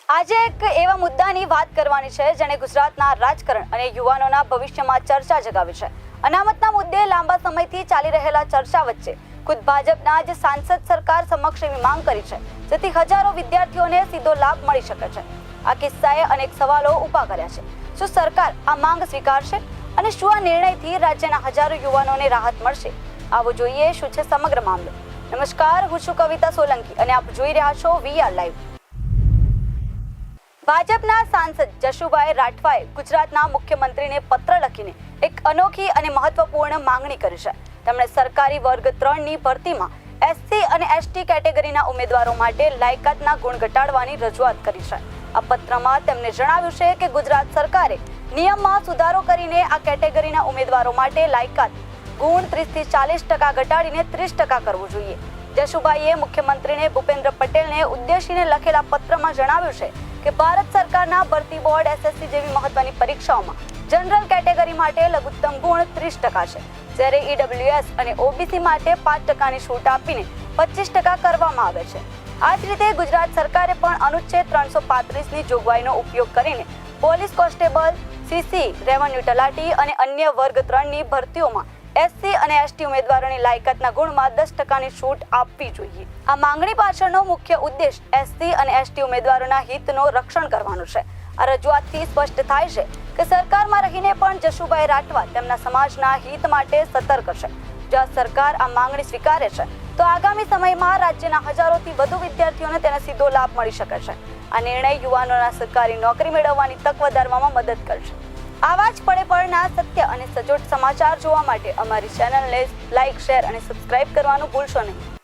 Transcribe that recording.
આજે એક એવા મુદ્દાની વાત કરવાની છે જેણે ગુજરાતના રાજકારણ અને યુવાનોના ભવિષ્યમાં ચર્ચા જગાવી છે। અનામતના મુદ્દે લાંબા સમયથી ચાલી રહેલા ચર્ચા વચ્ચે ખુદ ભાજપના જ સાંસદ સરકાર સમક્ષ એવી માંગ કરી છે જેથી હજારો વિદ્યાર્થીઓને સીધો લાભ મળી શકે છે। આ કિસ્સાએ અનેક સવાલો ઊભા કર્યા છે। શું સરકાર આ માંગ સ્વીકારશે અને શું આ નિર્ણયથી રાજ્યના હજારો યુવાનોને રાહત મળશે? આવો જોઈએ શું છે સમગ્ર મામલો। નમસ્કાર, હું છું કવિતા સોલંકી અને આપ જોઈ રહ્યા છો વીઆર લાઈવ। ભાજપના સાંસદ જશુભાઈ રાઠવાએ ગુજરાતના મુખ્યમંત્રીને પત્ર લખીને એક અનોખી અને મહત્વપૂર્ણ માંગણી કરી છે। તેમણે સરકારી વર્ગ 3ની ભરતીમાં એસસી અને એસટી કેટેગરીના ઉમેદવારો માટે લાયકાતના ગુણ ઘટાડવાની રજૂઆત કરી છે। આ પત્રમાં તેમણે જણાવ્યું છે કે ગુજરાત સરકારે નિયમમાં સુધારો કરીને આ કેટેગરીના ઉમેદવારો માટે લાયકાત ગુણ 30 થી 40% ઘટાડીને 30% કરવું જોઈએ। જશુભાઈએ મુખ્યમંત્રીને ભૂપેન્દ્ર પટેલને ઉદ્દેશીને લખેલા પત્રમાં જણાવ્યું છે કે ભારત સરકારના ભરતી બોર્ડ એસએસસી જેવી મહત્વની પરીક્ષાઓમાં જનરલ કેટેગરી માટે લઘુત્તમ ગુણ 30% છે, જ્યારે ઈડબ્લ્યુએસ અને ઓબીસી માટે 5%ની છૂટ આપીને 25% કરવામાં આવે છે। આ જ રીતે ગુજરાત સરકારે પણ અનુચ્છેદ 335ની જોગવાઈનો ઉપયોગ કરીને પોલીસ કોન્સ્ટેબલ, સીસી, રેવન્યુ તલાટી અને અન્ય વર્ગ 3ની ભરતીઓમાં એસસી અને એસટી ઉમેદવારોની લાયકાતના ગુણમાં 10%ની છૂટ આપવી જોઈએ। આ માંગણી પાછળનો મુખ્ય ઉદ્દેશ એસસી અને એસટી ઉમેદવારોના હિતનો રક્ષણ કરવાનો છે। આ રજૂઆતથી સ્પષ્ટ થાય છે કે સરકારમાં રહીને પણ જશુભાઈ રાઠવા તેમના સમાજના હિત માટે સતર્ક છે। જો આ સરકાર આ માંગણી સ્વીકારે છે તો આગામી સમયમાં રાજ્યના હજારોથી વધુ વિદ્યાર્થીઓને તેનો સીધો લાભ મળી શકે છે। આ નિર્ણય યુવાનોના સરકારી નોકરી મેળવવાની તક વધારવામાં મદદ કરશે। આવા જ પળે પળના સત્ય અને સચોટ સમાચાર જોવા માટે અમારી ચેનલને લાઇક, શેર અને સબસ્ક્રાઇબ કરવાનું ભૂલશો નહીં।